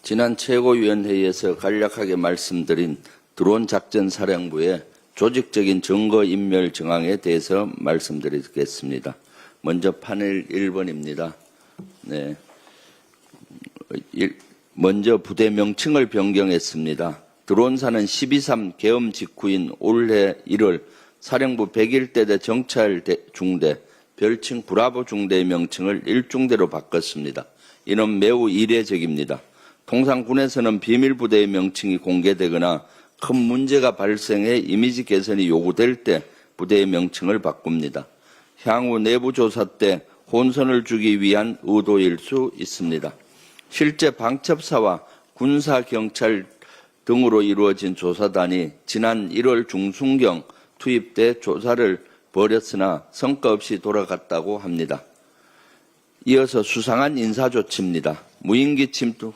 지난 최고위원회의에서 간략하게 말씀드린 드론 작전사령부의 조직적인 증거인멸 정황에 대해서 말씀드리겠습니다. 먼저 파넬 1번입니다. 네. 먼저 부대 명칭을 변경했습니다. 드론사는 12.3 계엄 직후인 올해 1월 사령부 101대대 정찰 중대, 별칭 브라보 중대의 명칭을 1중대로 바꿨습니다. 이는 매우 이례적입니다. 통상 군에서는 비밀부대의 명칭이 공개되거나 큰 문제가 발생해 이미지 개선이 요구될 때 부대의 명칭을 바꿉니다. 향후 내부 조사 때 혼선을 주기 위한 의도일 수 있습니다. 실제 방첩사와 군사, 경찰 등으로 이루어진 조사단이 지난 1월 중순경 투입돼 조사를 벌였으나 성과 없이 돌아갔다고 합니다. 이어서 수상한 인사조치입니다. 무인기 침투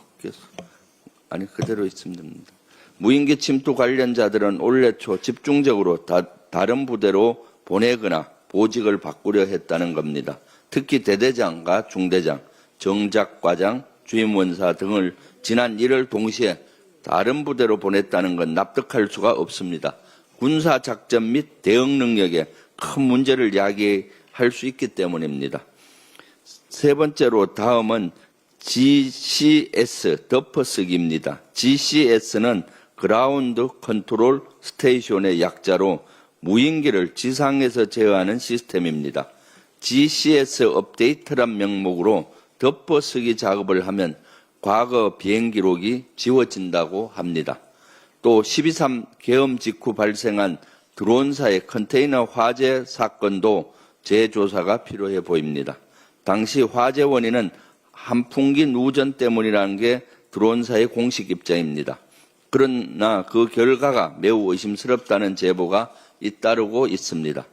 그대로 있으면 됩니다. 무인기 침투 관련자들은 올해 초 집중적으로 다른 부대로 보내거나 보직을 바꾸려 했다는 겁니다. 특히 대대장과 중대장, 정작과장, 주임원사 등을 지난 1월 동시에 다른 부대로 보냈다는 건 납득할 수가 없습니다. 군사작전 및 대응 능력에 큰 문제를 야기할 수 있기 때문입니다. 세 번째로 다음은 GCS 덮어쓰기입니다. GCS는 그라운드 컨트롤 스테이션의 약자로 무인기를 지상에서 제어하는 시스템입니다. GCS 업데이트란 명목으로 덮어쓰기 작업을 하면 과거 비행 기록이 지워진다고 합니다. 또 12.3 계엄 직후 발생한 드론사의 컨테이너 화재 사건도 재조사가 필요해 보입니다. 당시 화재 원인은 한풍기 누전 때문이라는 게 드론사의 공식 입장입니다. 그러나 그 결과가 매우 의심스럽다는 제보가 잇따르고 있습니다.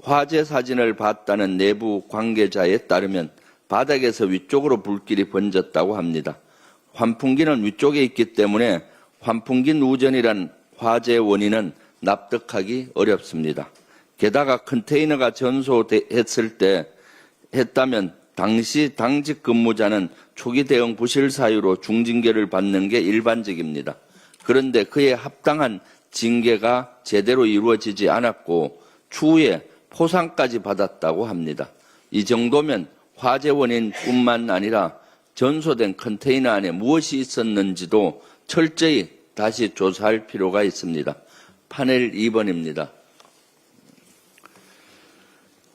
화재 사진을 봤다는 내부 관계자에 따르면 바닥에서 위쪽으로 불길이 번졌다고 합니다. 환풍기는 위쪽에 있기 때문에 환풍기 누전이란 화재 원인은 납득하기 어렵습니다. 게다가 컨테이너가 전소했을 때 했다면 당시 당직 근무자는 초기 대응 부실 사유로 중징계를 받는 게 일반적입니다. 그런데 그에 합당한 징계가 제대로 이루어지지 않았고 추후에 포상까지 받았다고 합니다. 이 정도면 화재 원인뿐만 아니라 전소된 컨테이너 안에 무엇이 있었는지도 철저히 다시 조사할 필요가 있습니다. 파넬 2번입니다.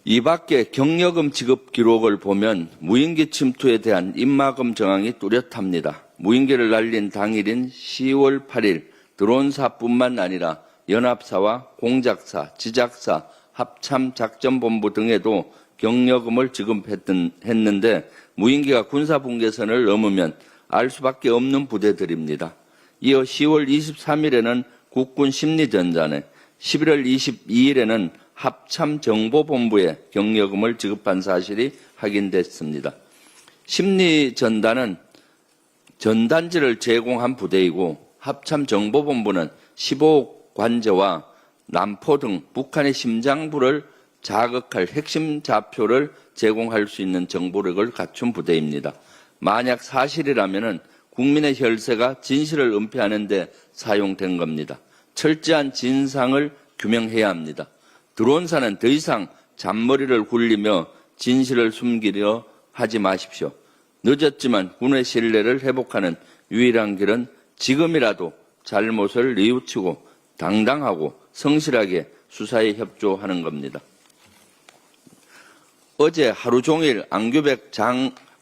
이 밖에 경력금 지급 기록을 보면 무인기 침투에 대한 입마금 정황이 뚜렷합니다. 무인기를 날린 당일인 10월 8일 드론사뿐만 아니라 연합사와 공작사, 지작사, 합참작전본부 등에도 경력금을 지급했는데 무인기가 군사분계선을 넘으면 알 수밖에 없는 부대들입니다. 이어 10월 23일에는 국군 심리전단에 11월 22일에는 합참정보본부에 경력금을 지급한 사실이 확인됐습니다. 심리전단은 전단지를 제공한 부대이고 합참정보본부는 15억 관저와 남포 등 북한의 심장부를 자극할 핵심 좌표를 제공할 수 있는 정보력을 갖춘 부대입니다. 만약 사실이라면 국민의 혈세가 진실을 은폐하는 데 사용된 겁니다. 철저한 진상을 규명해야 합니다. 드론사는 더 이상 잔머리를 굴리며 진실을 숨기려 하지 마십시오. 늦었지만 군의 신뢰를 회복하는 유일한 길은 지금이라도 잘못을 뉘우치고 당당하고 성실하게 수사에 협조하는 겁니다. 어제 하루 종일 안규백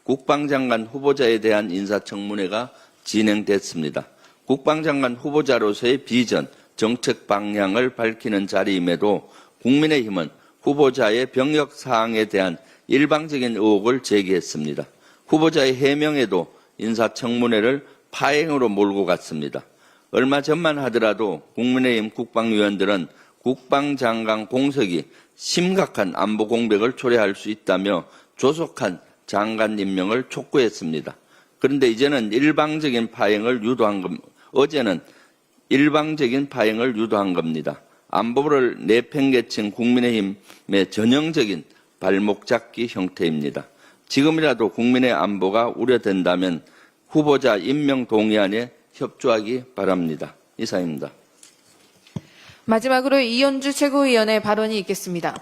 국방장관 후보자에 대한 인사청문회가 진행됐습니다. 국방장관 후보자로서의 비전, 정책 방향을 밝히는 자리임에도 국민의힘은 후보자의 병역 사항에 대한 일방적인 의혹을 제기했습니다. 후보자의 해명에도 인사청문회를 파행으로 몰고 갔습니다. 얼마 전만 하더라도 국민의힘 국방위원들은 국방장관 공석이 심각한 안보 공백을 초래할 수 있다며 조속한 장관 임명을 촉구했습니다. 그런데 이제는 어제는 일방적인 파행을 유도한 겁니다. 안보를 내팽개친 국민의힘의 전형적인 발목 잡기 형태입니다. 지금이라도 국민의 안보가 우려된다면 후보자 임명 동의안에 협조하기 바랍니다. 이상입니다. 마지막으로 이현주 최고위원의 발언이 있겠습니다.